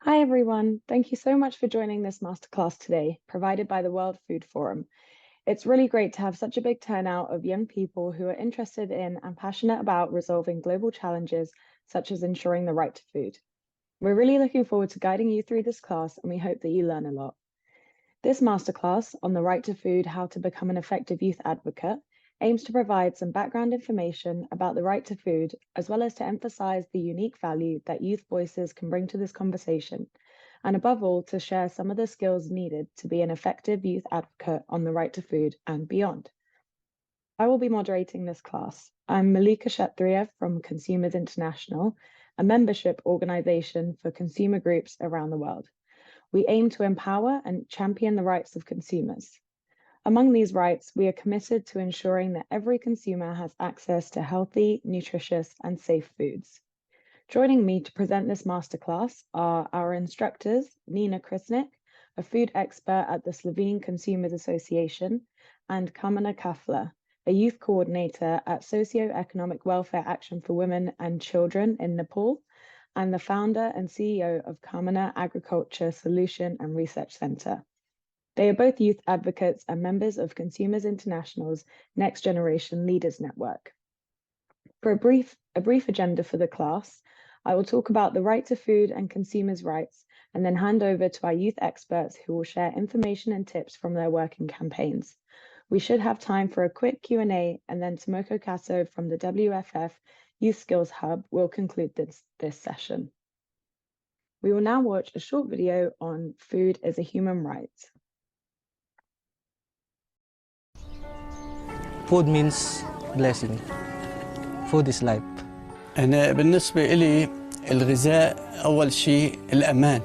Hi everyone, thank you so much for joining this masterclass today, provided by the World Food Forum. It's really great to have such a big turnout of young people who are interested in and passionate about resolving global challenges, such as ensuring the right to food. We're really looking forward to guiding you through this class, and we hope that you learn a lot. This masterclass on the right to food, how to become an effective youth advocate, aims to provide some background information about the right to food, as well as to emphasize the unique value that youth voices can bring to this conversation, and above all, to share some of the skills needed to be an effective youth advocate on the right to food and beyond. I will be moderating this class. I'm Malika Kshatriya from Consumers International, a membership organization for consumer groups around the world. We aim to empower and champion the rights of consumers. Among these rights, we are committed to ensuring that every consumer has access to healthy, nutritious, and safe foods. Joining me to present this masterclass are our instructors, Nina Krisnik, a food expert at the Slovene Consumers Association, and Kamana Kafla, a youth coordinator at Socioeconomic Welfare Action for Women and Children in Nepal, and the founder and CEO of Kamana Agriculture Solution and Research Center. They are both youth advocates and members of Consumers International's Next Generation Leaders Network. For a brief agenda for the class, I will talk about the right to food and consumers' rights, and then hand over to our youth experts who will share information and tips from their work in campaigns. We should have time for a quick Q&A, and then Tomoko Kasso from the WFF Youth Skills Hub will conclude this session. We will now watch a short video on food as a human right. Food means blessing. Food is life. أنا بالنسبة إلي الغذاء أول شيء الأمان.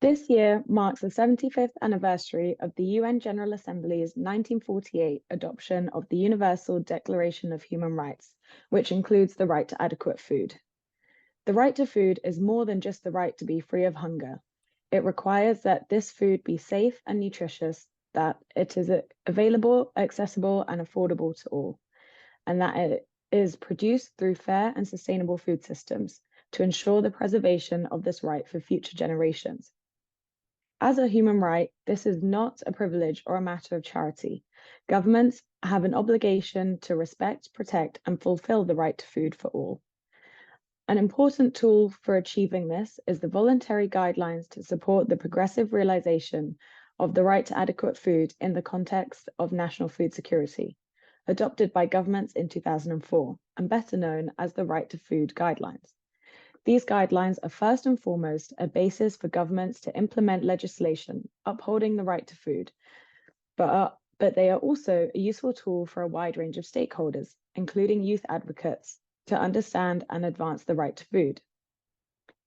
This year marks the 75th anniversary of the UN General Assembly's 1948 adoption of the Universal Declaration of Human Rights, which includes the right to adequate food. The right to food is more than just the right to be free of hunger. It requires that this food be safe and nutritious, that it is available, accessible, and affordable to all, and that it is produced through fair and sustainable food systems to ensure the preservation of this right for future generations. As a human right, this is not a privilege or a matter of charity. Governments have an obligation to respect, protect, and fulfill the right to food for all. An important tool for achieving this is the voluntary guidelines to support the progressive realization of the right to adequate food in the context of national food security, adopted by governments in 2004, and better known as the Right to Food Guidelines. These guidelines are first and foremost a basis for governments to implement legislation upholding the right to food, but they are also a useful tool for a wide range of stakeholders, including youth advocates, to understand and advance the right to food.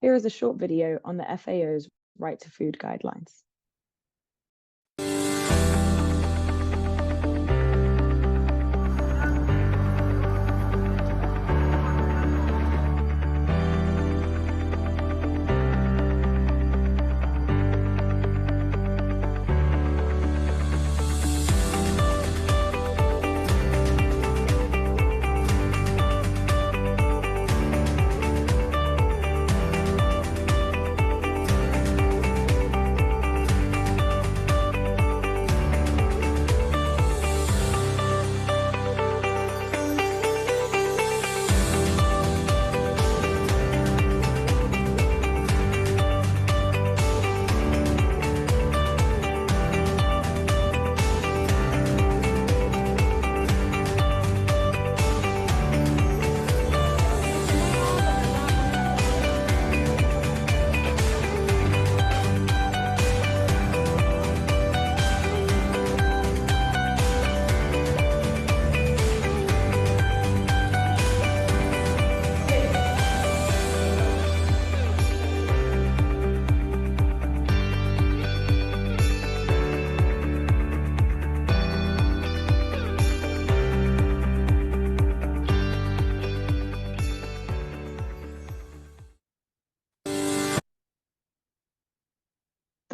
Here is a short video on the FAO's Right to Food Guidelines.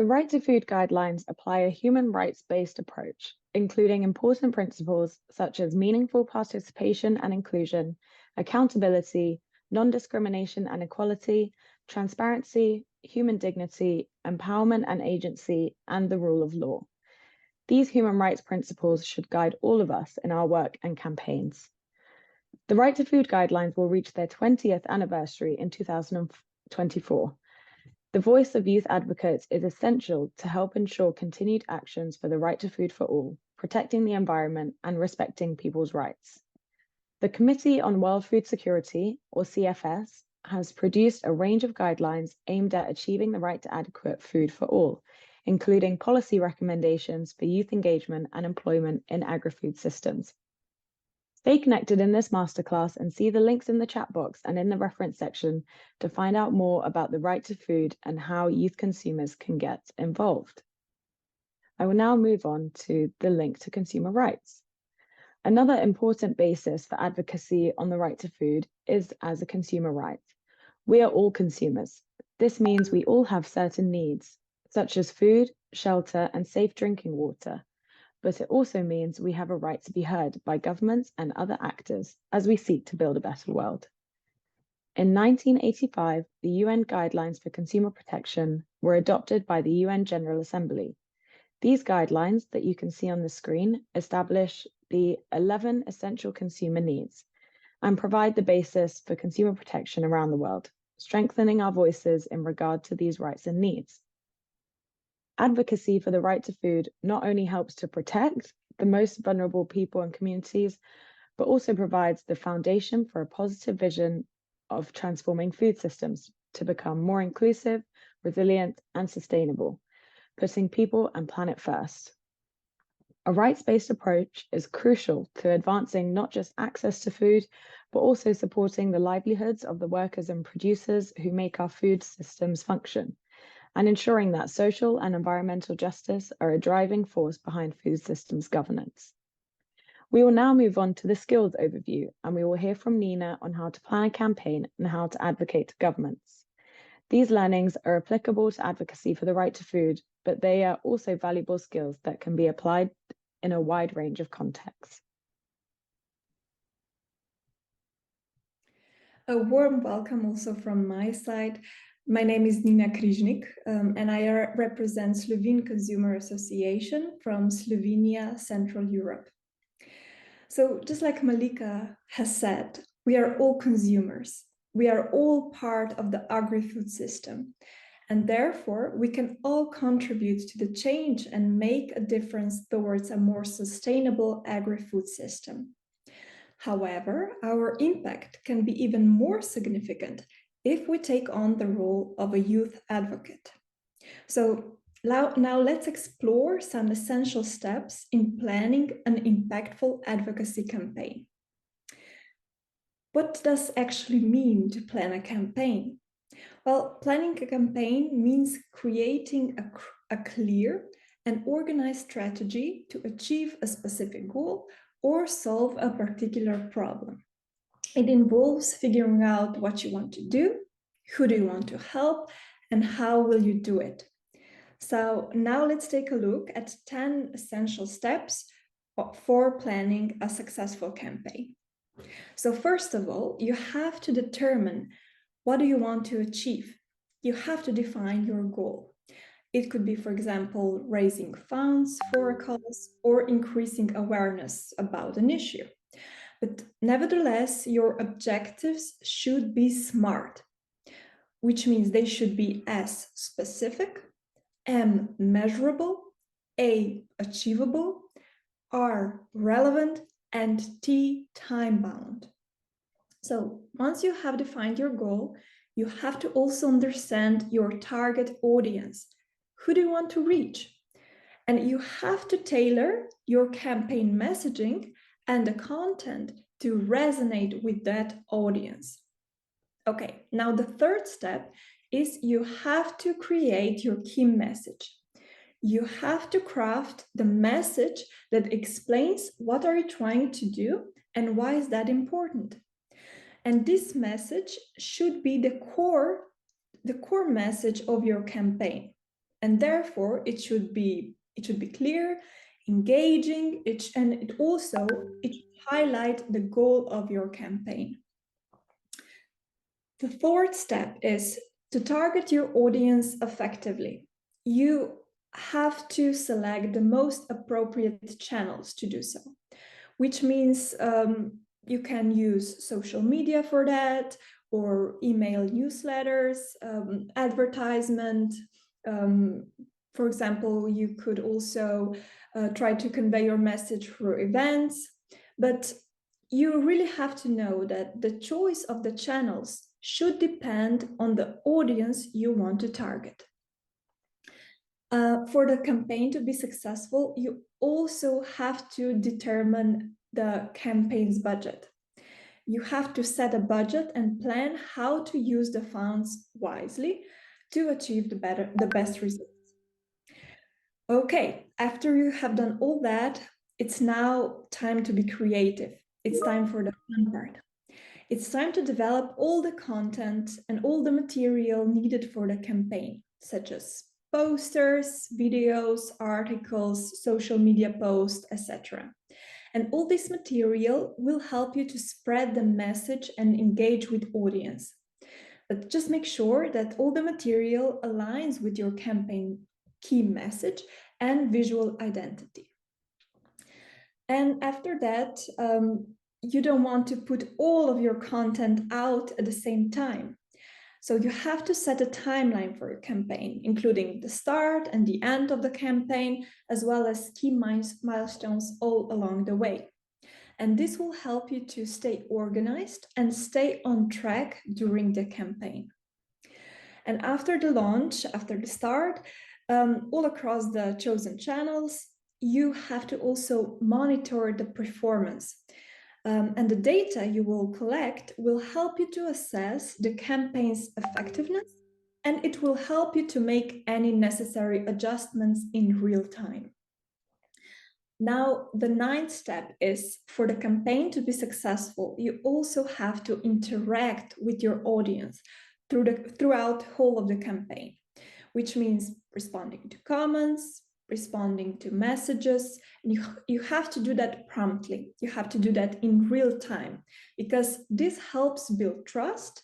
The Right to Food guidelines apply a human rights-based approach, including important principles such as meaningful participation and inclusion, accountability, non-discrimination and equality, transparency, human dignity, empowerment and agency, and the rule of law. These human rights principles should guide all of us in our work and campaigns. The Right to Food guidelines will reach their 20th anniversary in 2024. The voice of youth advocates is essential to help ensure continued actions for the right to food for all, protecting the environment and respecting people's rights. The Committee on World Food Security, or CFS, has produced a range of guidelines aimed at achieving the right to adequate food for all, including policy recommendations for youth engagement and employment in agri-food systems. Stay connected in this masterclass and see the links in the chat box and in the reference section to find out more about the right to food and how youth consumers can get involved. I will now move on to the link to consumer rights. Another important basis for advocacy on the right to food is as a consumer right. We are all consumers. This means we all have certain needs, such as food, shelter, and safe drinking water. But it also means we have a right to be heard by governments and other actors as we seek to build a better world. In 1985, the UN Guidelines for Consumer Protection were adopted by the UN General Assembly. These guidelines that you can see on the screen establish the 11 essential consumer needs and provide the basis for consumer protection around the world, strengthening our voices in regard to these rights and needs. Advocacy for the right to food not only helps to protect the most vulnerable people and communities, but also provides the foundation for a positive vision of transforming food systems to become more inclusive, resilient, and sustainable, putting people and planet first. A rights-based approach is crucial to advancing not just access to food, but also supporting the livelihoods of the workers and producers who make our food systems function, and ensuring that social and environmental justice are a driving force behind food systems governance. We will now move on to the skills overview, and we will hear from Nina on how to plan a campaign and how to advocate to governments. These learnings are applicable to advocacy for the right to food, but they are also valuable skills that can be applied in a wide range of contexts. A warm welcome also from my side. My name is Nina Križnik, and I represent Slovene Consumer Association from Slovenia, Central Europe. So just like Malika has said, we are all consumers. We are all part of the agri-food system, and therefore we can all contribute to the change and make a difference towards a more sustainable agri-food system. However, our impact can be even more significant if we take on the role of a youth advocate. So now let's explore some essential steps in planning an impactful advocacy campaign. What does actually mean to plan a campaign? Well, planning a campaign means creating a clear and organized strategy to achieve a specific goal or solve a particular problem. It involves figuring out what you want to do, who do you want to help, and how will you do it. So now let's take a look at 10 essential steps for planning a successful campaign. So first of all, you have to determine what do you want to achieve. You have to define your goal. It could be, for example, raising funds for a cause or increasing awareness about an issue. But nevertheless, your objectives should be SMART, which means they should be S, specific, M, measurable, A, achievable, R, relevant, and T, time-bound. So once you have defined your goal, you have to also understand your target audience. Who do you want to reach? And you have to tailor your campaign messaging and the content to resonate with that audience. Okay, now the third step is you have to create your key message. You have to craft the message that explains what are you trying to do and why is that important. And this message should be the core message of your campaign. And therefore it should be clear, engaging, and it should highlight the goal of your campaign. The fourth step is to target your audience effectively. You have to select the most appropriate channels to do so, which means you can use social media for that, or email newsletters, advertisement. For example, you could also try to convey your message through events, but you really have to know that the choice of the channels should depend on the audience you want to target. For the campaign to be successful, you also have to determine the campaign's budget. You have to set a budget and plan how to use the funds wisely to achieve the best results. Okay, after you have done all that, it's now time to be creative. It's time for the fun part. It's time to develop all the content and all the material needed for the campaign, such as posters, videos, articles, social media posts, etc. And all this material will help you to spread the message and engage with audience. But just make sure that all the material aligns with your campaign key message and visual identity. And after that, you don't want to put all of your content out at the same time. So you have to set a timeline for your campaign, including the start and the end of the campaign, as well as key milestones all along the way. And this will help you to stay organized and stay on track during the campaign. And after the launch, after the start, all across the chosen channels, you have to also monitor the performance. And the data you will collect will help you to assess the campaign's effectiveness, and it will help you to make any necessary adjustments in real time. Now, the ninth step is, for the campaign to be successful, you also have to interact with your audience throughout the whole of the campaign, which means responding to comments, responding to messages. And you have to do that promptly. You have to do that in real time, because this helps build trust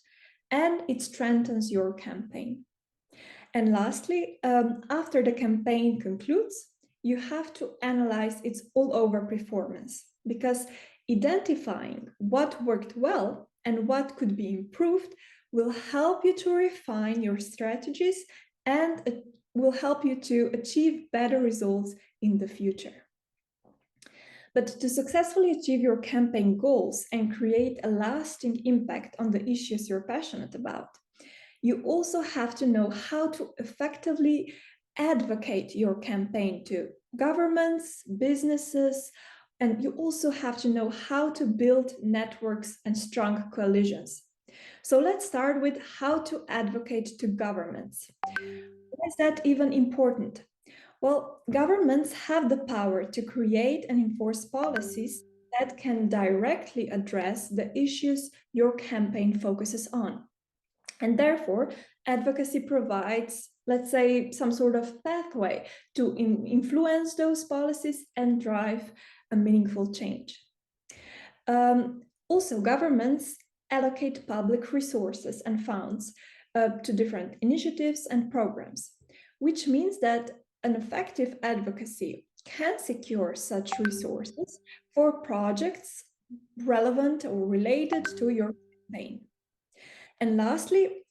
and it strengthens your campaign. And lastly, after the campaign concludes, you have to analyze its all-over performance, because identifying what worked well and what could be improved will help you to refine your strategies and it will help you to achieve better results in the future. But to successfully achieve your campaign goals and create a lasting impact on the issues you're passionate about, you also have to know how to effectively advocate your campaign to governments, businesses, and you also have to know how to build networks and strong coalitions. So let's start with how to advocate to governments. Why is that even important? Well, governments have the power to create and enforce policies that can directly address the issues your campaign focuses on. And therefore, advocacy provides, let's say, some sort of pathway to influence those policies and drive a meaningful change. Also, governments allocate public resources and funds to different initiatives and programs, which means that an effective advocacy can secure such resources for projects relevant or related to your campaign. And lastly,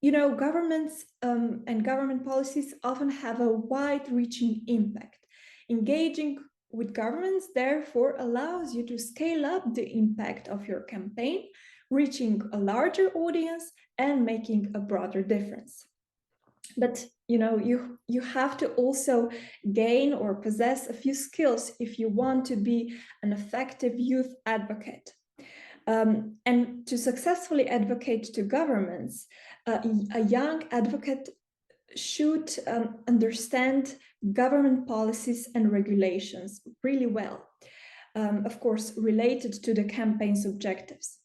governments and government policies often have a wide-reaching impact. Engaging with governments, therefore, allows you to scale up the impact of your campaign, reaching a larger audience and making a broader difference. But you have to also gain or possess a few skills if you want to be an effective youth advocate. And to successfully advocate to governments, a young advocate should understand government policies and regulations really well, of course, related to the campaign's objectives,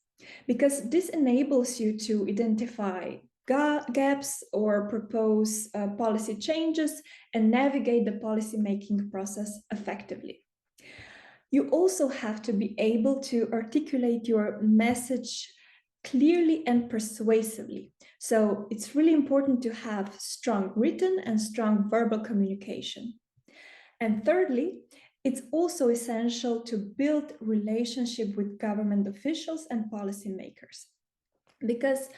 because this enables you to identify gaps or propose policy changes and navigate the policy-making process effectively. You also have to be able to articulate your message clearly and persuasively. So it's really important to have strong written and strong verbal communication. And thirdly, it's also essential to build relationship with government officials and policymakers, because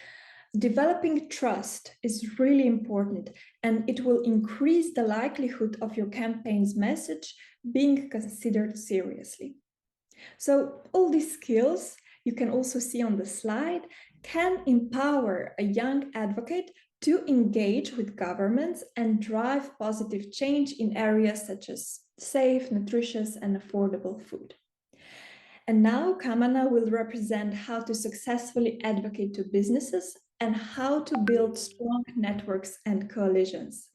developing trust is really important, and it will increase the likelihood of your campaign's message being considered seriously. So all these skills, you can also see on the slide, can empower a young advocate to engage with governments and drive positive change in areas such as safe, nutritious, and affordable food. And now Kamana will represent how to successfully advocate to businesses and how to build strong networks and coalitions.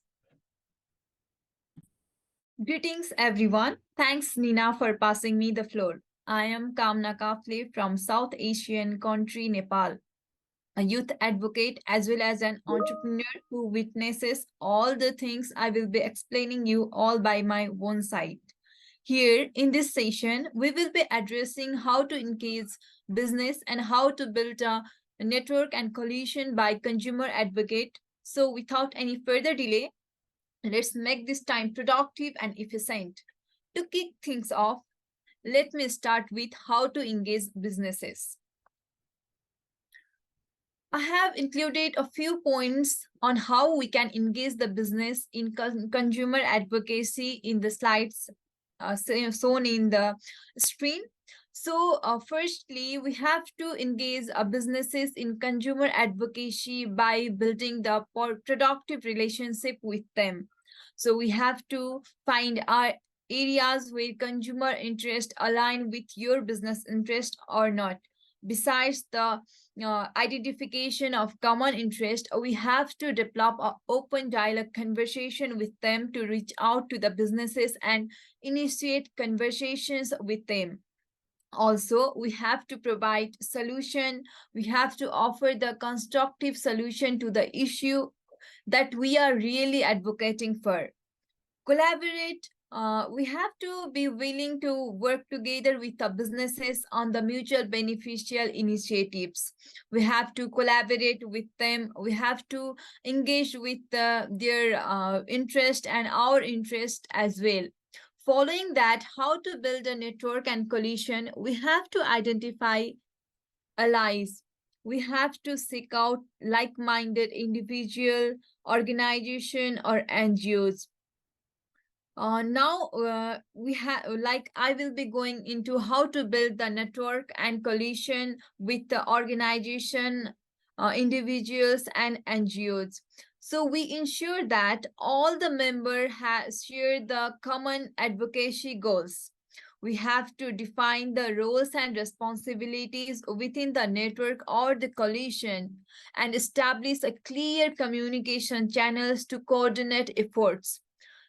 Greetings, everyone. Thanks, Nina, for passing me the floor. I am Kamna Kafle from South Asian country, Nepal, a youth advocate as well as an entrepreneur who witnesses all the things I will be explaining you all by my own side. Here in this session, we will be addressing how to engage business and how to build a network and coalition by consumer advocate. So without any further delay, let's make this time productive and efficient. To kick things off, let me start with how to engage businesses. I have included a few points on how we can engage the business in consumer advocacy in the slides shown in the screen. So firstly, we have to engage businesses in consumer advocacy by building the productive relationship with them. So we have to find our areas where consumer interest align with your business interest or not. Besides the identification of common interest, we have to develop an open dialogue conversation with them to reach out to the businesses and initiate conversations with them. Also, we have to provide solution. We have to offer the constructive solution to the issue that we are really advocating for. Collaborate. We have to be willing to work together with the businesses on the mutual beneficial initiatives. We have to collaborate with them. We have to engage with their interest and our interest as well. Following that, how to build a network and coalition, we have to identify allies. We have to seek out like-minded individual, organization, or NGOs. Now we have I will be going into how to build the network and coalition with the organization, individuals, and NGOs. So we ensure that all the members share the common advocacy goals. We have to define the roles and responsibilities within the network or the coalition and establish a clear communication channels to coordinate efforts.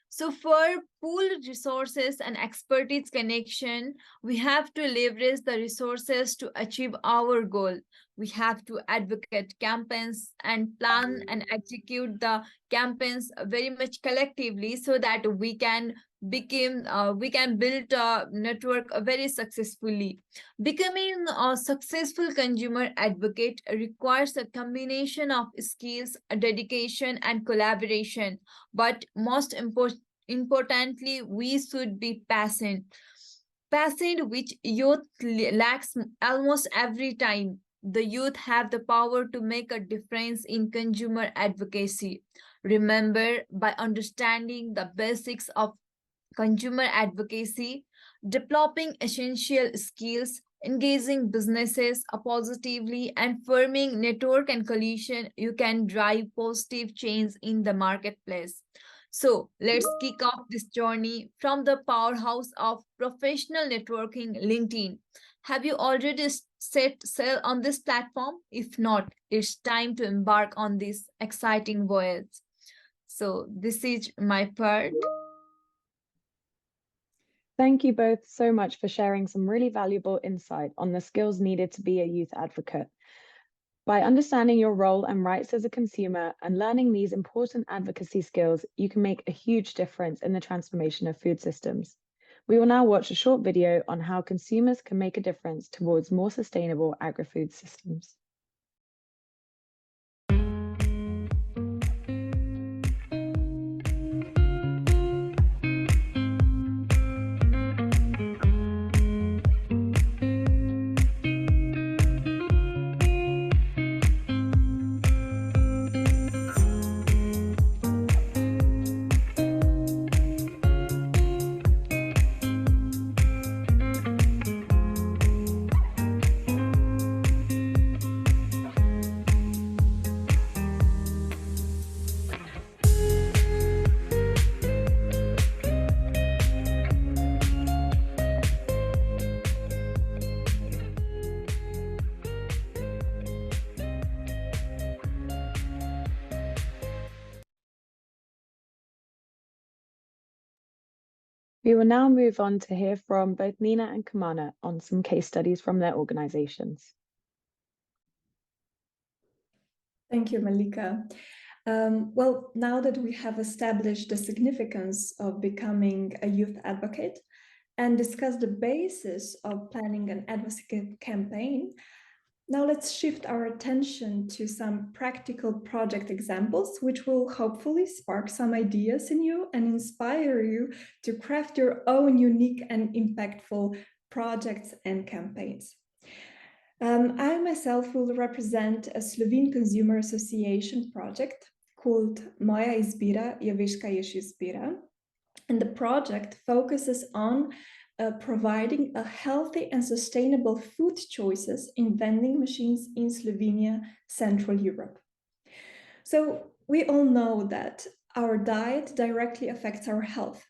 So for pooled resources and expertise connection, we have to leverage the resources to achieve our goal. We have to advocate campaigns and plan and execute the campaigns very much collectively so that we can build a network very successfully. Becoming a successful consumer advocate requires a combination of skills, dedication, and collaboration. But most importantly, we should be patient. Patient, which youth lacks almost every time. The youth have the power to make a difference in consumer advocacy. Remember, by understanding the basics of consumer advocacy, developing essential skills, engaging businesses positively, and forming network and coalition, you can drive positive change in the marketplace. So let's kick off this journey from the powerhouse of professional networking, LinkedIn. Have you already set sail on this platform? If not, it's time to embark on this exciting voyage. So this is my part. Thank you both so much for sharing some really valuable insight on the skills needed to be a youth advocate. By understanding your role and rights as a consumer and learning these important advocacy skills, you can make a huge difference in the transformation of food systems. We will now watch a short video on how consumers can make a difference towards more sustainable agri-food systems. We will now move on to hear from both Nina and Kamana on some case studies from their organizations. Thank you, Malika. Well, now that we have established the significance of becoming a youth advocate and discussed the basis of planning an advocacy campaign, now let's shift our attention to some practical project examples, which will hopefully spark some ideas in you and inspire you to craft your own unique and impactful projects and campaigns. I myself will represent a Slovene Consumer Association project called Moja izbira je veš kaj ješ izbira. And the project focuses on providing a healthy and sustainable food choices in vending machines in Slovenia, Central Europe. So we all know that our diet directly affects our health.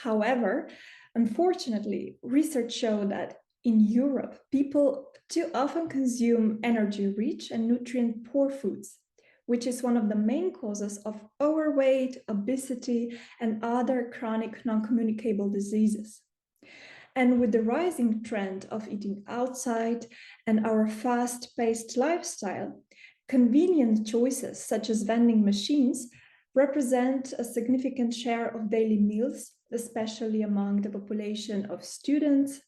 However, unfortunately, research shows that in Europe, people too often consume energy-rich and nutrient-poor foods, which is one of the main causes of overweight, obesity, and other chronic non-communicable diseases. And with the rising trend of eating outside and our fast-paced lifestyle, convenient choices such as vending machines represent a significant share of daily meals, especially among the population of students,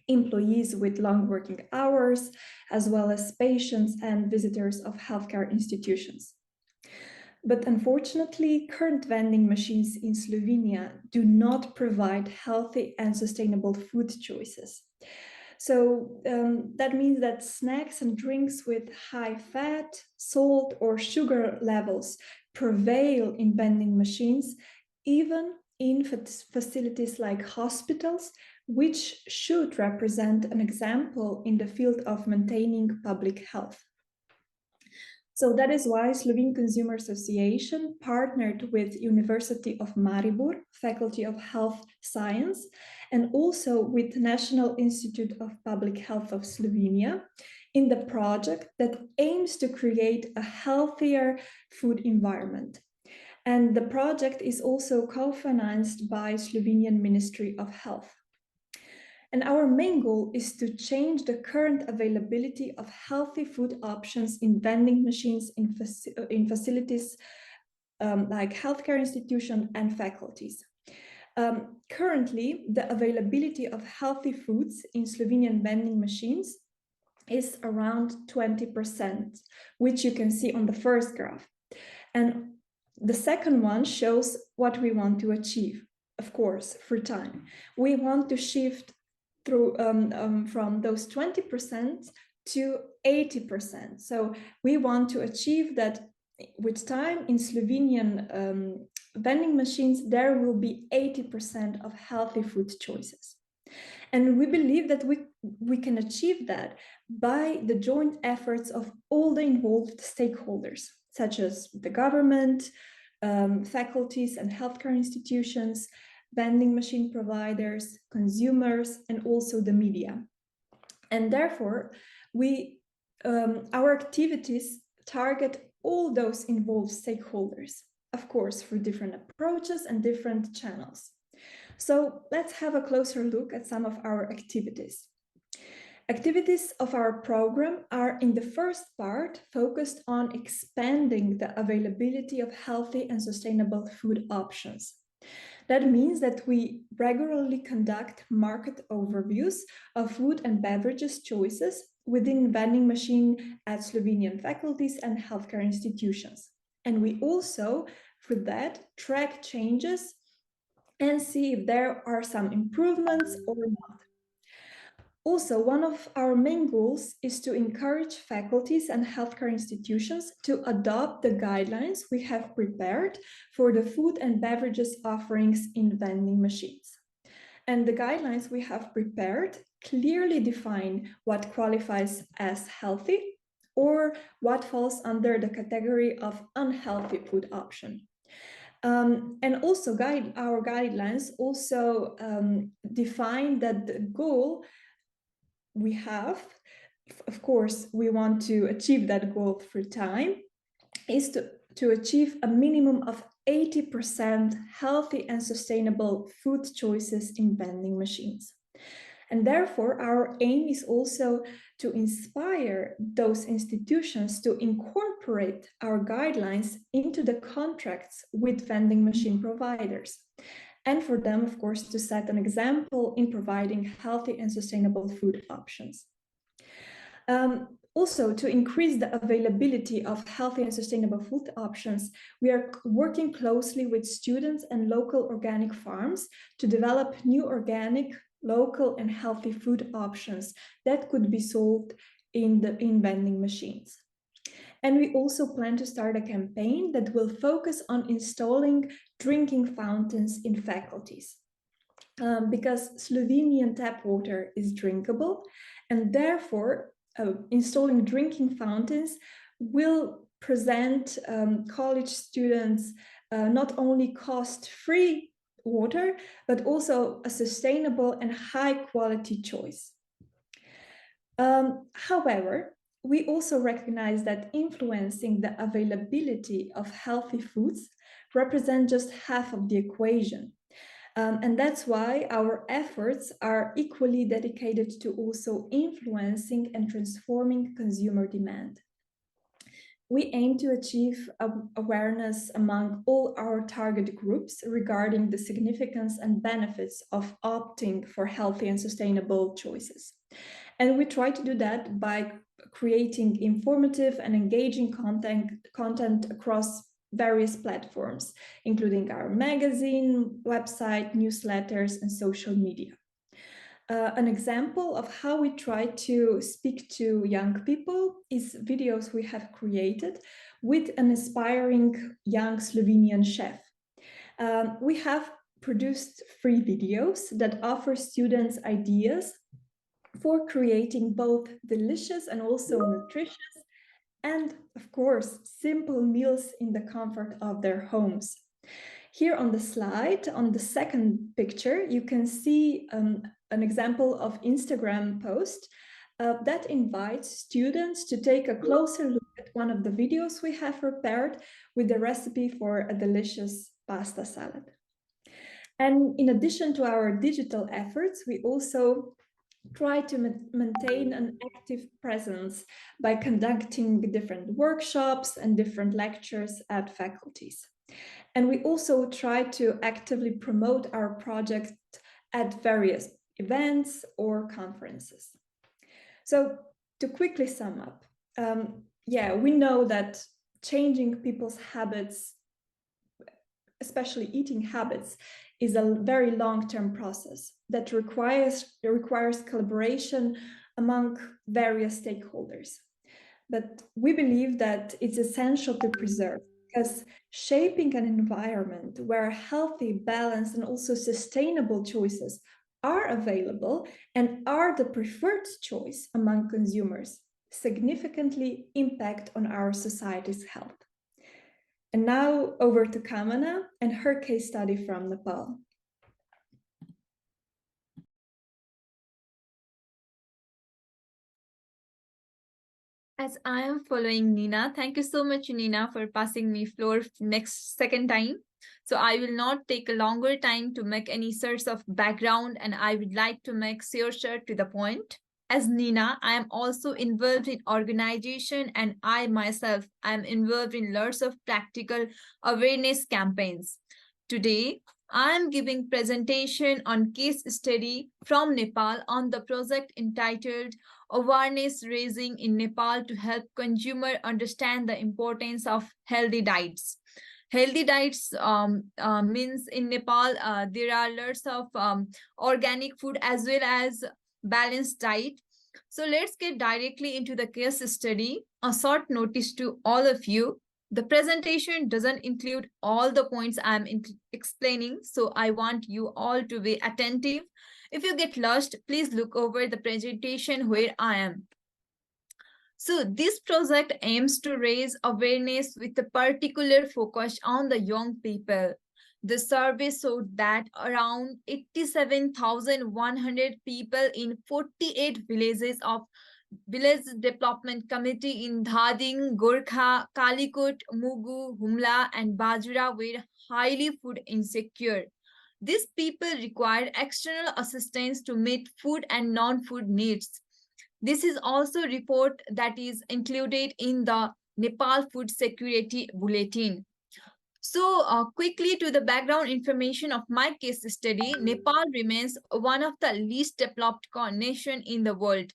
employees with long working hours, as well as patients and visitors of healthcare institutions. But unfortunately, current vending machines in Slovenia do not provide healthy and sustainable food choices. So that means that snacks and drinks with high fat, salt, or sugar levels prevail in vending machines, even in facilities like hospitals, which should represent an example in the field of maintaining public health. So that is why Slovene Consumer Association partnered with University of Maribor, Faculty of Health Science, and also with National Institute of Public Health of Slovenia in the project that aims to create a healthier food environment. And the project is also co-financed by Slovenian Ministry of Health. And our main goal is to change the current availability of healthy food options in vending machines in facilities like healthcare institutions and faculties. Currently, the availability of healthy foods in Slovenian vending machines is around 20%, which you can see on the first graph. And the second one shows what we want to achieve, of course, through time. We want to shift from those 20% to 80%. So we want to achieve that with time in Slovenian vending machines, there will be 80% of healthy food choices. And we believe that we can achieve that by the joint efforts of all the involved stakeholders, such as the government, faculties and healthcare institutions, vending machine providers, consumers, and also the media. And therefore, our activities target all those involved stakeholders, of course, through different approaches and different channels. So let's have a closer look at some of our activities. Activities of our program are in the first part focused on expanding the availability of healthy and sustainable food options. That means that we regularly conduct market overviews of food and beverages choices within vending machine at Slovenian faculties and healthcare institutions. And we also, for that, track changes and see if there are some improvements or not. Also, one of our main goals is to encourage faculties and healthcare institutions to adopt the guidelines we have prepared for the food and beverages offerings in vending machines. And the guidelines we have prepared clearly define what qualifies as healthy or what falls under the category of unhealthy food option. And also our guidelines also define that the goal we have, of course, we want to achieve that goal through time, is to achieve a minimum of 80% healthy and sustainable food choices in vending machines. And therefore, our aim is also to inspire those institutions to incorporate our guidelines into the contracts with vending machine providers. And for them, of course, to set an example in providing healthy and sustainable food options. Also, to increase the availability of healthy and sustainable food options, we are working closely with students and local organic farms to develop new organic, local, and healthy food options that could be sold in vending machines. And we also plan to start a campaign that will focus on installing drinking fountains in faculties. Because Slovenian tap water is drinkable, and therefore installing drinking fountains will present college students not only cost-free water, but also a sustainable and high-quality choice. However, we also recognize that influencing the availability of healthy foods represents just half of the equation. And that's why our efforts are equally dedicated to also influencing and transforming consumer demand. We aim to achieve awareness among all our target groups regarding the significance and benefits of opting for healthy and sustainable choices. And we try to do that by creating informative and engaging content across various platforms, including our magazine, website, newsletters, and social media. An example of how we try to speak to young people is videos we have created with an inspiring young Slovenian chef. We have produced free videos that offer students ideas for creating both delicious and also nutritious and, of course, simple meals in the comfort of their homes. Here on the slide, on the second picture, you can see an example of Instagram post that invites students to take a closer look at one of the videos we have prepared with the recipe for a delicious pasta salad. And in addition to our digital efforts, we also try to maintain an active presence by conducting different workshops and different lectures at faculties. And we also try to actively promote our project at various events or conferences. So to quickly sum up, we know that changing people's habits, especially eating habits, is a very long-term process that requires collaboration among various stakeholders. But we believe that it's essential to preserve, because shaping an environment where healthy, balanced, and also sustainable choices are available and are the preferred choice among consumers significantly impact on our society's health. And now over to Kamana and her case study from Nepal. As I am following Nina, thank you so much, Nina, for passing me floor second time. So I will not take a longer time to make any sorts of background, and I would like to make short to the point. As Nina, I am also involved in organization, and I myself am involved in lots of practical awareness campaigns. Today, I am giving presentation on case study from Nepal on the project entitled Awareness Raising in Nepal to help consumer understand the importance of healthy diets. Healthy diets means in Nepal, there are lots of organic food as well as balanced diet. So let's get directly into the case study. A short notice to all of you. The presentation doesn't include all the points I'm explaining, so I want you all to be attentive. If you get lost, please look over the presentation where I am. So this project aims to raise awareness with a particular focus on the young people. The survey showed that around 87,100 people in 48 villages of Village Development Committee in Dhading, Gorkha, Kalikot, Mugu, Humla, and Bajura were highly food insecure. These people required external assistance to meet food and non-food needs. This is also a report that is included in the Nepal Food Security Bulletin. So quickly to the background information of my case study, Nepal remains one of the least developed nation in the world.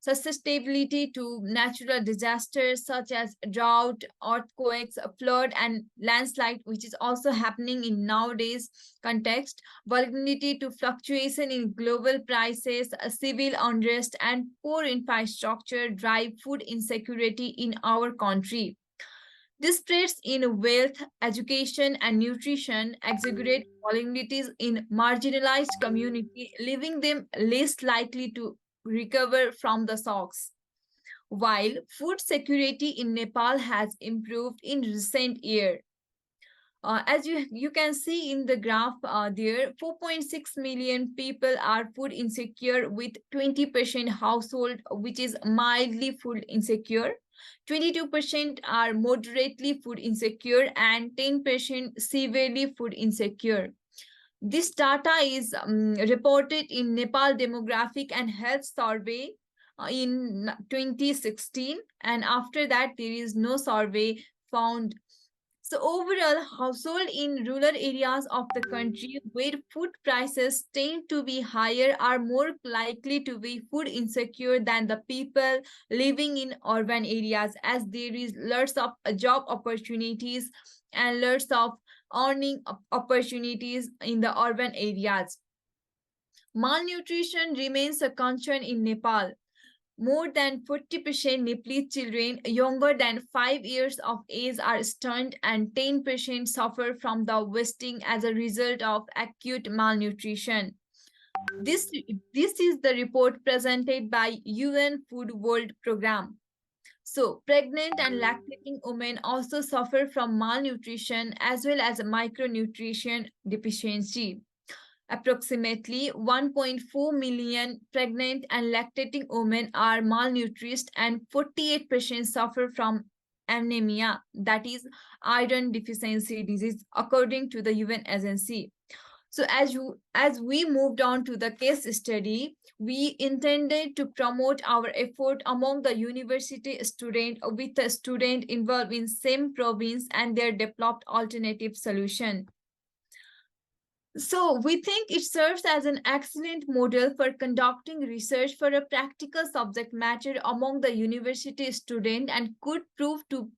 Susceptibility to natural disasters such as drought, earthquakes, flood, and landslide, which is also happening in nowadays context, vulnerability to fluctuation in global prices, civil unrest, and poor infrastructure drive food insecurity in our country. This spreads in wealth, education, and nutrition, exaggerate vulnerabilities in marginalized community, leaving them less likely to recover from the shocks. While food security in Nepal has improved in recent years, as you can see in the graph there, 4.6 million people are food insecure with 20% household which is mildly food insecure. 22% are moderately food insecure and 10% severely food insecure. This data is reported in Nepal Demographic and Health Survey in 2016, and after that there is no survey found. So overall, household in rural areas of the country where food prices tend to be higher are more likely to be food insecure than the people living in urban areas, as there is lots of job opportunities and lots of earning opportunities in the urban areas. Malnutrition remains a concern in Nepal. More than 40% Nepalese children younger than 5 years of age are stunned, and 10% suffer from the wasting as a result of acute malnutrition. This is the report presented by UN Food World Programme. So, pregnant and lactating women also suffer from malnutrition as well as micronutrition deficiency. Approximately 1.4 million pregnant and lactating women are malnourished, and 48% suffer from anemia, that is iron deficiency disease, according to the UN agency. So as we moved on to the case study, we intended to promote our effort among the university student with a student involved in same province and their developed alternative solution. So we think it serves as an excellent model for conducting research for a practical subject matter among the university student and could prove to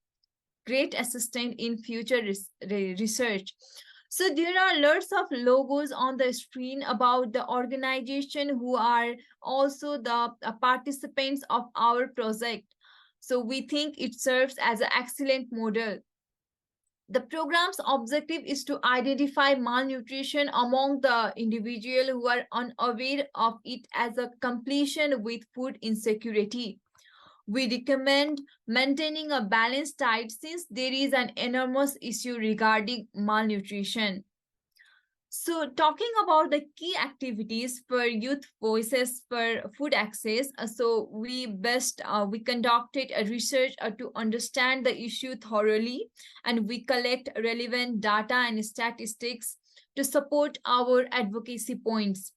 great assistant in future research. So there are lots of logos on the screen about the organization who are also the participants of our project. So we think it serves as an excellent model. The program's objective is to identify malnutrition among the individual who are unaware of it as a completion with food insecurity. We recommend maintaining a balanced diet since there is an enormous issue regarding malnutrition. So talking about the key activities for youth voices for food access, so we conducted a research to understand the issue thoroughly, and we collect relevant data and statistics to support our advocacy points.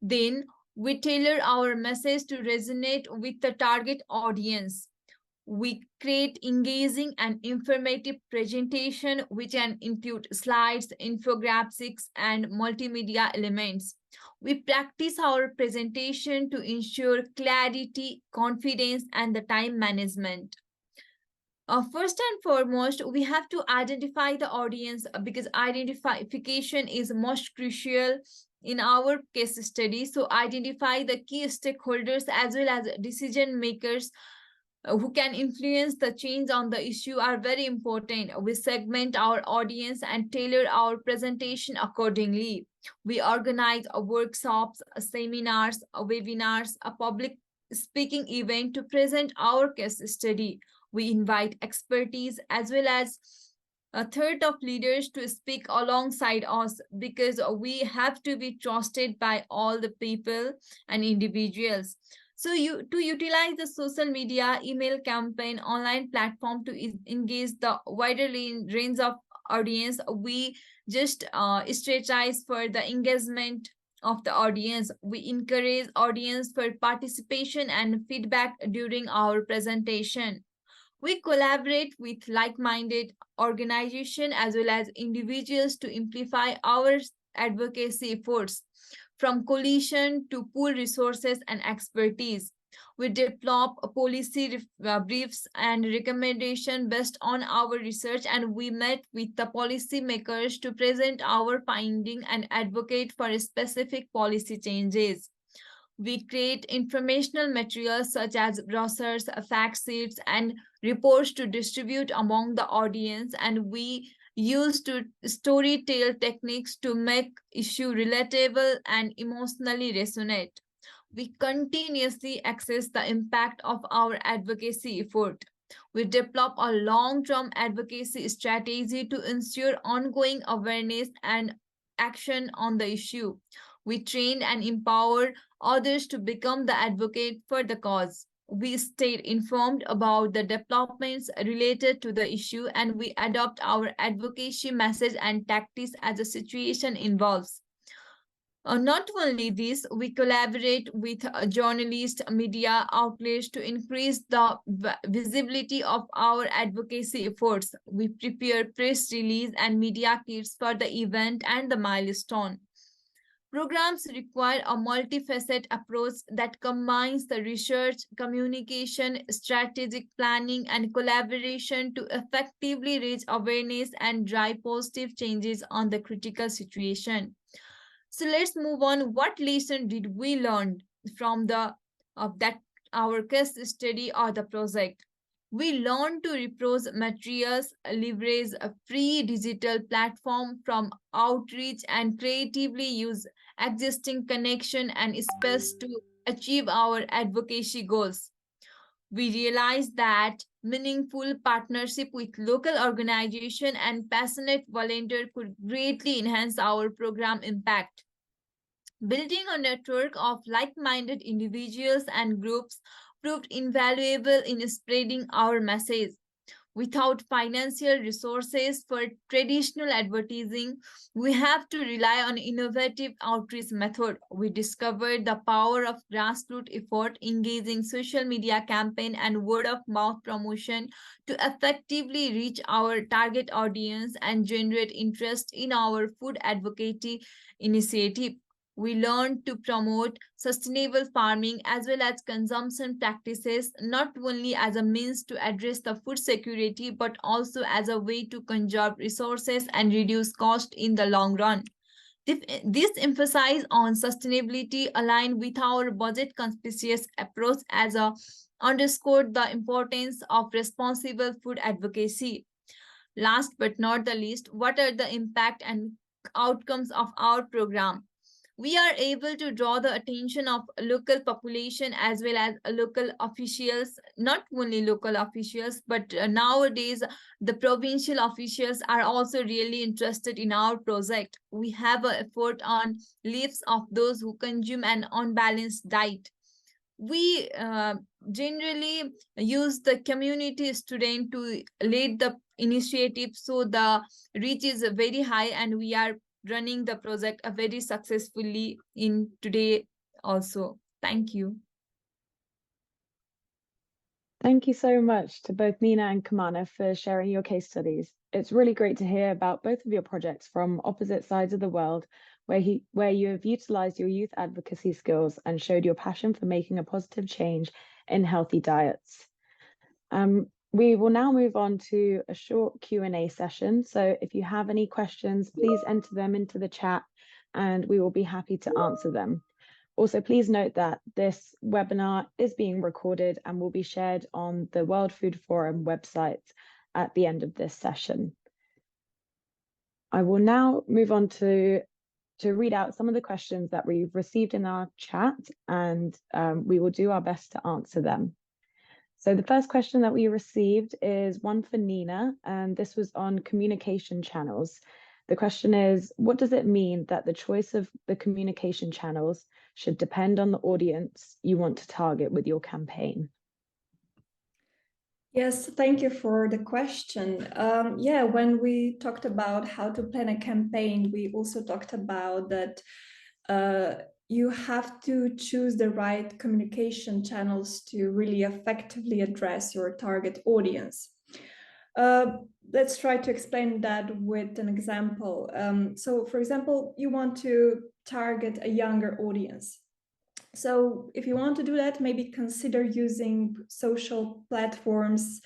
Then We tailor our message to resonate with the target audience. We create engaging and informative presentation which can include slides, infographics, and multimedia elements. We practice our presentation to ensure clarity, confidence, and the time management. First and foremost, we have to identify the audience because identification is most crucial in our case study. So, identify the key stakeholders as well as decision makers who can influence the change on the issue are very important. We segment our audience and tailor our presentation accordingly. We organize workshops, seminars, webinars, a public speaking event to present our case study. We invite expertise as well as a third of leaders to speak alongside us because we have to be trusted by all the people and individuals. So you to utilize the social media, email campaign, online platform to engage the wider range of audience, we just strategize for the engagement of the audience. We encourage audience for participation and feedback during our presentation. We collaborate with like-minded organizations as well as individuals to amplify our advocacy efforts from coalition to pool resources and expertise. We develop policy briefs and recommendations based on our research, and we met with the policy makers to present our finding and advocate for specific policy changes. We create informational materials such as brochures, fact sheets, and reports to distribute among the audience, and we use to storytell techniques to make issue relatable and emotionally resonate. We continuously assess the impact of our advocacy effort. We develop a long-term advocacy strategy to ensure ongoing awareness and action on the issue. We train and empower others to become the advocate for the cause. We stay informed about the developments related to the issue, and we adopt our advocacy message and tactics as the situation involves. Not only this, we collaborate with journalists, media outlets to increase the visibility of our advocacy efforts. We prepare press release and media kits for the event and the milestone. Programs require a multifaceted approach that combines the research, communication, strategic planning, and collaboration to effectively raise awareness and drive positive changes on the critical situation. So let's move on. What lesson did we learn from the of that our case study or the project? We learned to repurpose materials, leverage a free digital platform from outreach, and creatively use existing connection and space to achieve our advocacy goals. We realized that meaningful partnership with local organization and passionate volunteer could greatly enhance our program impact. Building a network of like-minded individuals and groups proved invaluable in spreading our message. Without financial resources for traditional advertising, we have to rely on innovative outreach method. We discovered the power of grassroots effort, engaging social media campaign and word of mouth promotion to effectively reach our target audience and generate interest in our food advocacy initiative. We learned to promote sustainable farming as well as consumption practices, not only as a means to address the food security, but also as a way to conserve resources and reduce cost in the long run. This emphasis on sustainability aligned with our budget conscious approach as a underscored the importance of responsible food advocacy. Last but not the least, what are the impact and outcomes of our program? We are able to draw the attention of local population as well as local officials, not only local officials, but nowadays the provincial officials are also really interested in our project. We have an effort on lives of those who consume an unbalanced diet. We generally use the community student to lead the initiative, so the reach is very high, and we are running the project very successfully in today also. Thank you. Thank you so much to both Nina and Kamana for sharing your case studies. It's really great to hear about both of your projects from opposite sides of the world, where you have utilized your youth advocacy skills and showed your passion for making a positive change in healthy diets. We will now move on to a short Q&A session. So if you have any questions, please enter them into the chat and we will be happy to answer them. Also, please note that this webinar is being recorded and will be shared on the World Food Forum website at the end of this session. I will now move on to read out some of the questions that we've received in our chat, and we will do our best to answer them. So the first question that we received is one for Nina, and this was on communication channels. The question is, what does it mean that the choice of the communication channels should depend on the audience you want to target with your campaign? Yes, thank you for the question. Yeah, when we talked about how to plan a campaign, we also talked about that you have to choose the right communication channels to really effectively address your target audience. Let's try to explain that with an example. So, for example, you want to target a younger audience. So if you want to do that, maybe consider using social platforms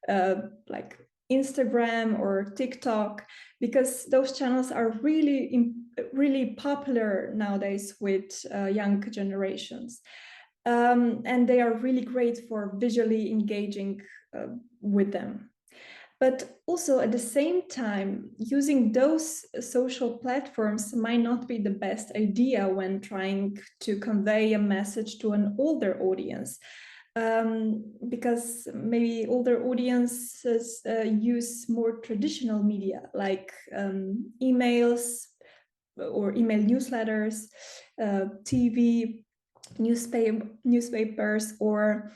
like Instagram or TikTok, because those channels are really popular nowadays with young generations. And they are really great for visually engaging with them. But also at the same time, using those social platforms might not be the best idea when trying to convey a message to an older audience. Because maybe older audiences use more traditional media like emails or email newsletters, TV, newspapers, or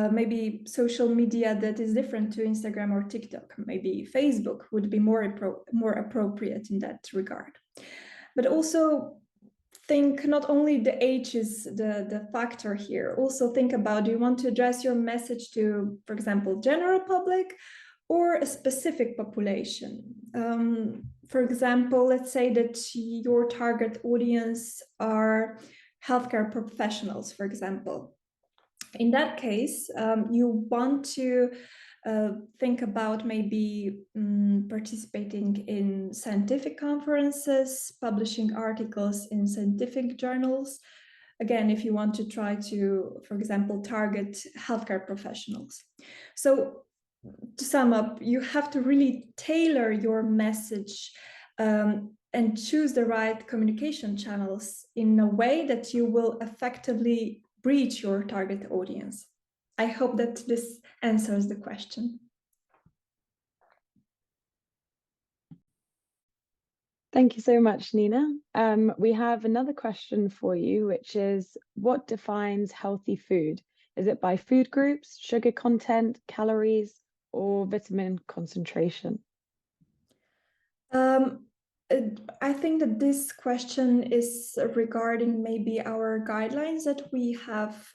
maybe social media that is different to Instagram or TikTok. Maybe Facebook would be more appropriate in that regard. But also think not only the age is the factor here. Also think about, do you want to address your message to, for example, general public or a specific population? For example, let's say that your target audience are healthcare professionals, for example. In that case, you want to think about maybe participating in scientific conferences, publishing articles in scientific journals. Again, if you want to try to, for example, target healthcare professionals. So to sum up, you have to really tailor your message and choose the right communication channels in a way that you will effectively reach your target audience. I hope that this answers the question. Thank you so much, Nina. We have another question for you, which is, what defines healthy food? Is it by food groups, sugar content, calories, or vitamin concentration? I think that this question is regarding maybe our guidelines that we have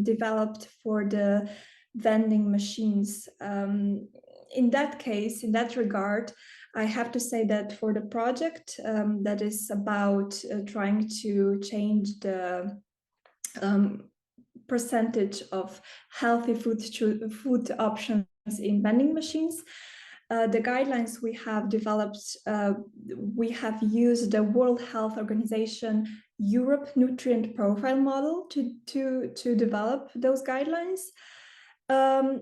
developed for the vending machines. In that case, in that regard, I have to say that for the project that is about trying to change the percentage of healthy food options in vending machines, the guidelines we have developed, we have used the World Health Organization Europe Nutrient Profile Model to develop those guidelines. But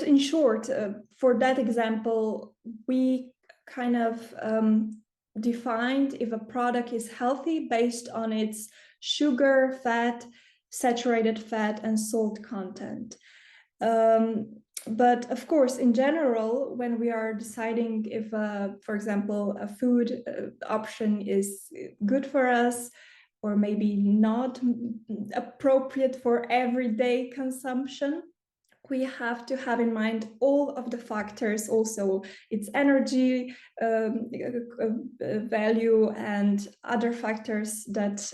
in short, for that example, we kind of defined if a product is healthy based on its sugar, fat, saturated fat, and salt content. But of course, in general, when we are deciding if, for example, a food option is good for us or maybe not appropriate for everyday consumption, we have to have in mind all of the factors, also its energy value and other factors that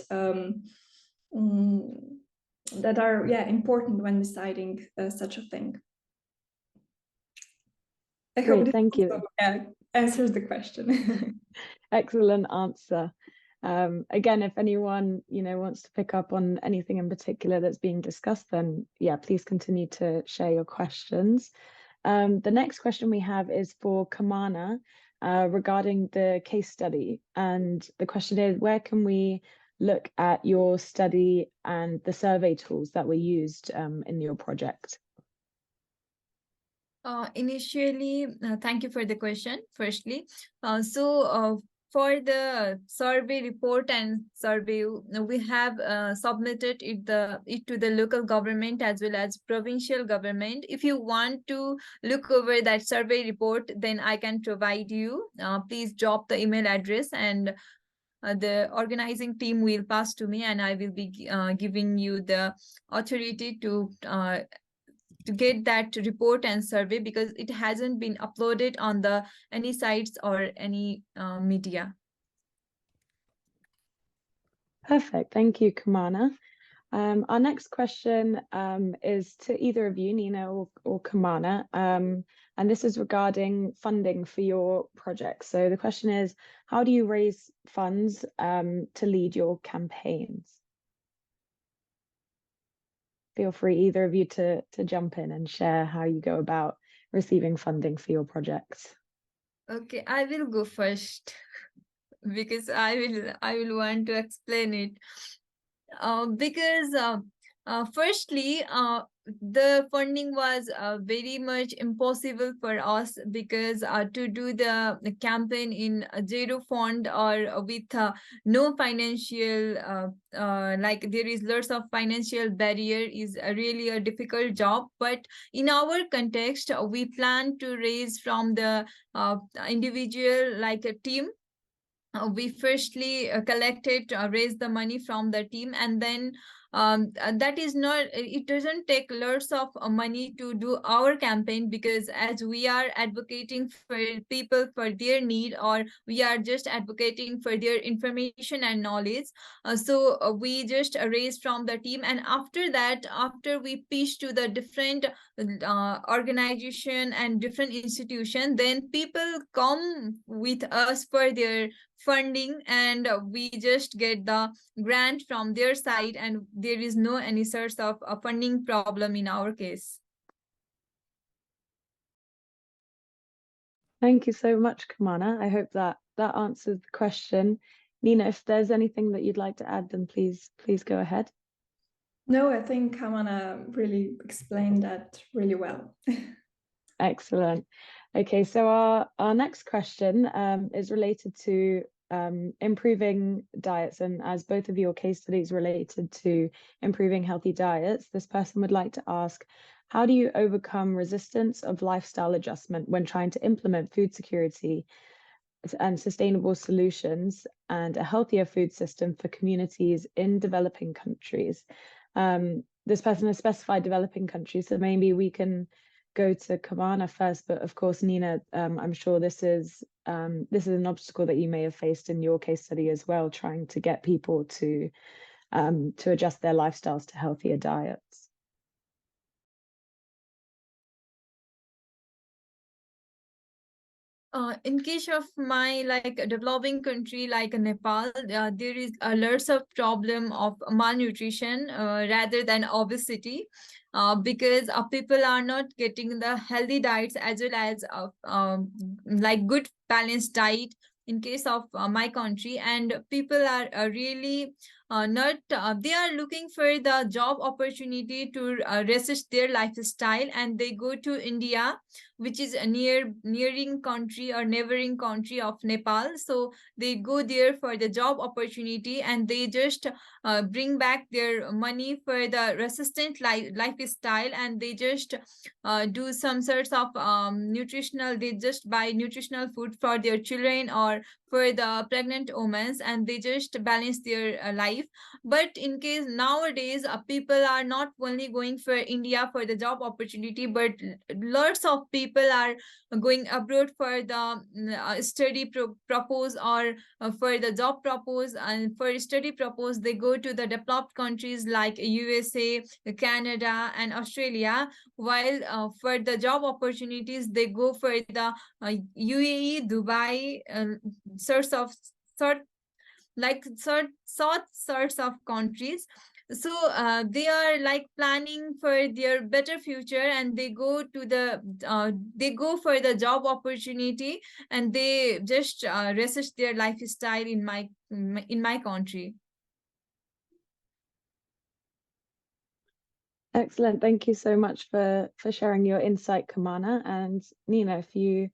that are important when deciding such a thing. I hope Great, this thank you. also, answers the question. Excellent answer. Again, if anyone wants to pick up on anything in particular that's being discussed, then yeah, please continue to share your questions. The next question we have is for Kamana regarding the case study, and the question is, where can we look at your study and the survey tools that were used in your project? Initially, thank you for the question, firstly. For the survey report and survey, we have submitted it to the local government as well as provincial government. If you want to look over that survey report, then I can provide you. Please drop the email address, and the organizing team will pass to me, and I will be giving you the authority to get that report and survey, because it hasn't been uploaded on the any sites or any media. Perfect. Thank you, Kamana. Our next question is to either of you, Nina or Kamana, and this is regarding funding for your project. So the question is, how do you raise funds to lead your campaigns? Feel free, either of you, to jump in and share how you go about receiving funding for your projects. Okay, I will go first because I will want to explain it. Because firstly, the funding was very much impossible for us, because to do the campaign in zero fund or with no financial like there is lots of financial barrier is really a difficult job. But in our context, we plan to raise from the individual, like a team. We firstly collected, raised the money from the team, and then that is not, it doesn't take lots of money to do our campaign, because as we are advocating for people for their need, or we are just advocating for their information and knowledge. We just raised from the team, and after that, after we pitch to the different organization and different institution, then people come with us for their funding, and we just get the grant from their side, and there is no any source of a funding problem in our case. Thank you so much, Kamana. I hope that answers the question. Nina, if there's anything that you'd like to add, then please go ahead. No, I think Kamana really explained that really well. Excellent. Okay, so our next question is related to improving diets, and as both of your case studies related to improving healthy diets, this person would like to ask, how do you overcome resistance of lifestyle adjustment when trying to implement food security and sustainable solutions and a healthier food system for communities in developing countries? This person has specified developing countries, so maybe we can go to Kamana first, but of course, Nina, I'm sure this is an obstacle that you may have faced in your case study as well, trying to get people to adjust their lifestyles to healthier diets. In case of my developing country like Nepal, there is a lots of problem of malnutrition rather than obesity, because people are not getting the healthy diets as well as like good balanced diet in case of my country. And people are really not they are looking for the job opportunity to resist their lifestyle, and they go to India which is a nearing country or neighboring country of Nepal. So they go there for the job opportunity, and they just bring back their money for the resistant lifestyle, and they just do some sorts of nutritional, they just buy nutritional food for their children or for the pregnant women, and they just balance their life. But in case nowadays, people are not only going for India for the job opportunity, but lots of people are going abroad for the study propose, or for the job propose, and for study propose they go to the developed countries like USA, Canada and Australia, while for the job opportunities they go for the UAE, Dubai, sort sorts of countries. So they are like planning for their better future, and they go to the they go for the job opportunity, and they just research their lifestyle in my country. Excellent. Thank you so much for sharing your insight, Kamana. And Nina, if you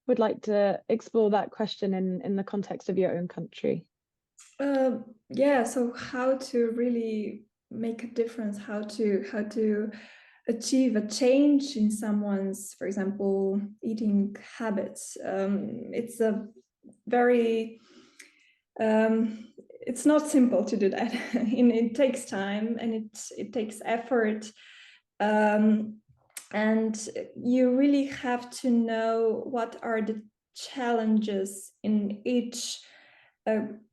would like to explore that question in the context of your own country. Yeah, so how to really make a difference, how to achieve a change in someone's, for example, eating habits. It's a very it's not simple to do that. It takes time, and it takes effort, and you really have to know what are the challenges in each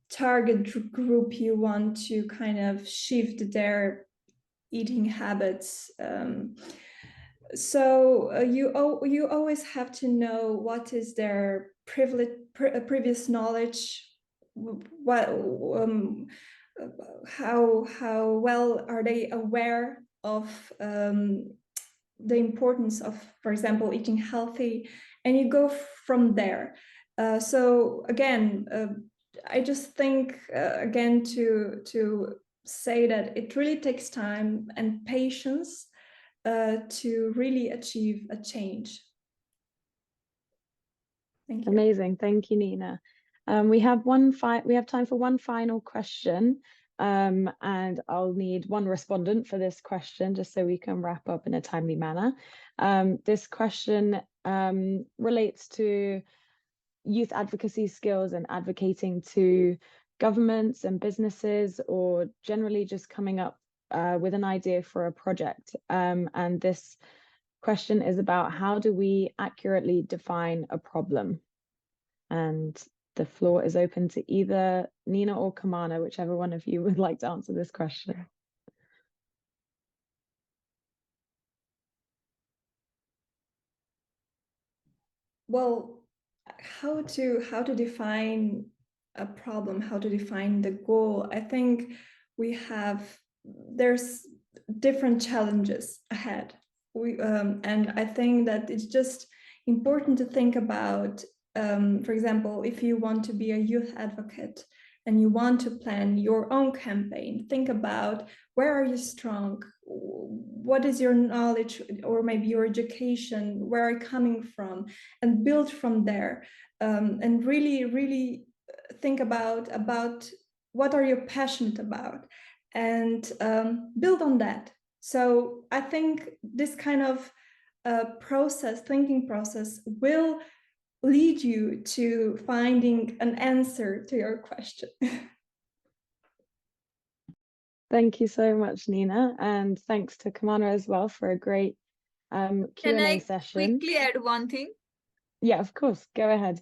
target group you want to kind of shift their eating habits. So you always have to know what is their previous knowledge, what how well are they aware of the importance of, for example, eating healthy, and you go from there. So again, I just think again to say that it really takes time and patience to really achieve a change. Thank you. Amazing. Thank you, Nina. We have time for one final question, and I'll need one respondent for this question just so we can wrap up in a timely manner. This question relates to youth advocacy skills and advocating to governments and businesses, or generally just coming up with an idea for a project. And this question is about how do we accurately define a problem? And the floor is open to either Nina or Kamana, whichever one of you would like to answer this question. Well, how to define a problem, how to define the goal. I think there's different challenges ahead. And I think that it's just important to think about, for example, if you want to be a youth advocate and you want to plan your own campaign, think about where are you strong, what is your knowledge, or maybe your education, where are you coming from, and build from there. And really think about what are you passionate about, and build on that. So I think this kind of thinking process will lead you to finding an answer to your question. Thank you so much, Nina, and thanks to Kamana as well for a great Q&A session. Quickly add one thing? Yeah, of course. Go ahead.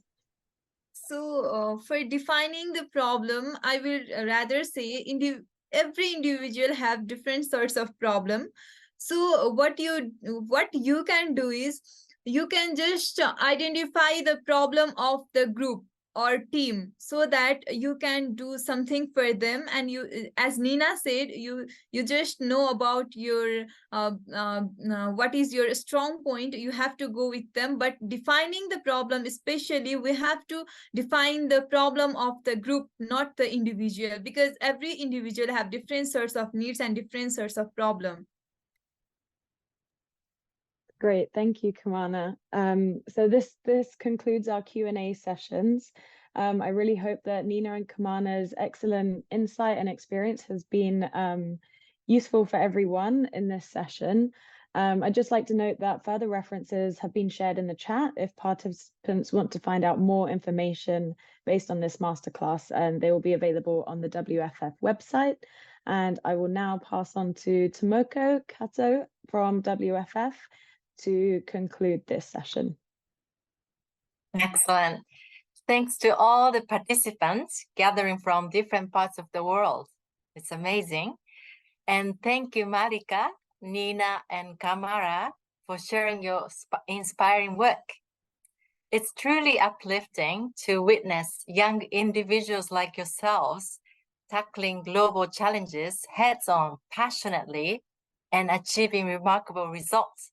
So for defining the problem, I will rather say every individual have different sorts of problem. So what you can do is you can just identify the problem of the group or team, so that you can do something for them. And you, as Nina said, you just know about your what is your strong point, you have to go with them. But defining the problem, especially we have to define the problem of the group, not the individual, because every individual have different sorts of needs and different sorts of problem. Great, thank you, Kamana. So this concludes our Q&A sessions. I really hope that Nina and Kamana's excellent insight and experience has been useful for everyone in this session. I'd just like to note that further references have been shared in the chat if participants want to find out more information based on this masterclass, and they will be available on the WFF website. And I will now pass on to Tomoko Kato from WFF to conclude this session. Excellent. Thanks to all the participants gathering from different parts of the world. It's amazing. And thank you, Marika, Nina, and Kamara for sharing your inspiring work. It's truly uplifting to witness young individuals like yourselves tackling global challenges heads-on, passionately, and achieving remarkable results.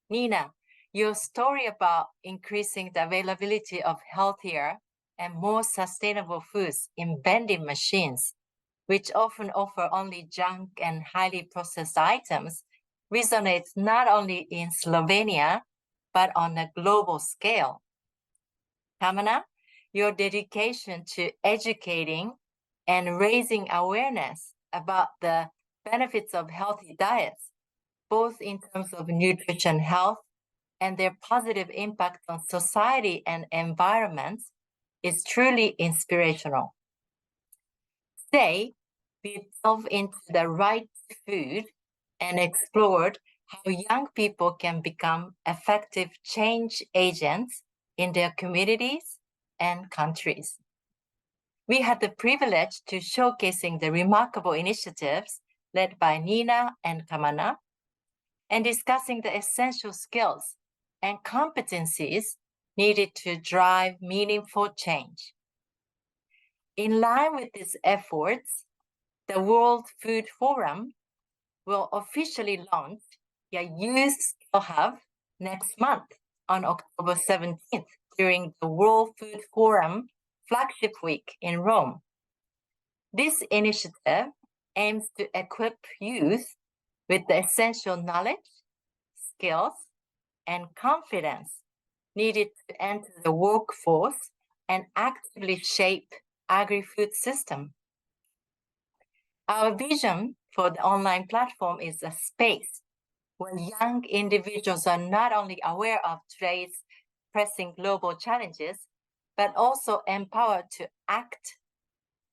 Nina, your story about increasing the availability of healthier and more sustainable foods in vending machines, which often offer only junk and highly processed items, resonates not only in Slovenia, but on a global scale. Kamana, your dedication to educating and raising awareness about the benefits of healthy diets, both in terms of nutrition health and their positive impact on society and environment, is truly inspirational. Today, we delve into the right food and explored how young people can become effective change agents in their communities and countries. We had the privilege to showcasing the remarkable initiatives led by Nina and Kamana, and discussing the essential skills and competencies needed to drive meaningful change. In line with these efforts, the World Food Forum will officially launch a Youth Skill Hub next month on October 17th during the World Food Forum flagship week in Rome. This initiative aims to equip youth with the essential knowledge, skills, and confidence needed to enter the workforce and actively shape agri-food system. Our vision for the online platform is a space where young individuals are not only aware of today's pressing global challenges, but also empowered to act,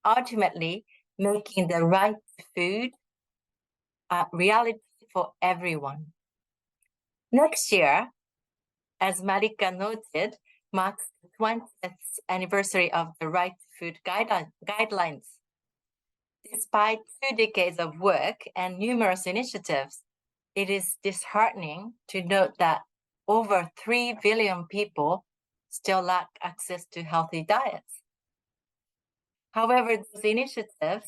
ultimately making the right food a reality for everyone. Next year, as Marika noted, marks the 20th anniversary of the Right Food Guidelines. Despite 2 decades of work and numerous initiatives, it is disheartening to note that over 3 billion people still lack access to healthy diets. However, these initiatives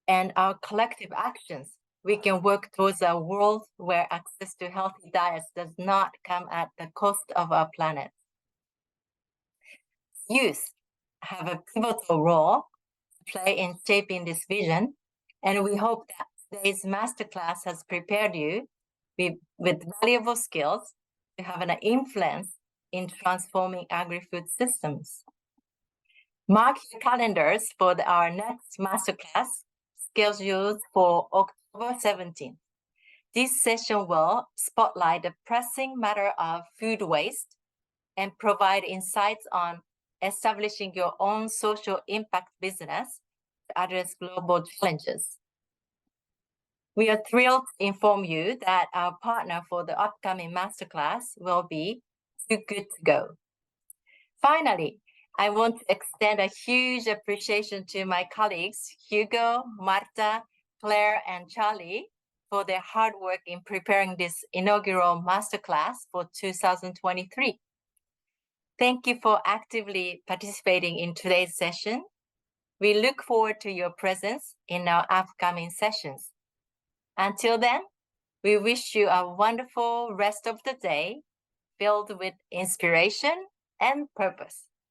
and our collective actions, we can work towards a world where access to healthy diets does not come at the cost of our planet. Youth have a pivotal role to play in shaping this vision, and we hope that today's masterclass has prepared you with valuable skills to have an influence in transforming agri-food systems. Mark your calendars for our next masterclass scheduled for October 17th. This session will spotlight the pressing matter of food waste and provide insights on establishing your own social impact business to address global challenges. We are thrilled to inform you that our partner for the upcoming masterclass will be Too Good To Go. Finally, I want to extend a huge appreciation to my colleagues, Hugo, Marta, Claire, and Charlie, for their hard work in preparing this inaugural masterclass for 2023. Thank you for actively participating in today's session. We look forward to your presence in our upcoming sessions. Until then, we wish you a wonderful rest of the day filled with inspiration and purpose.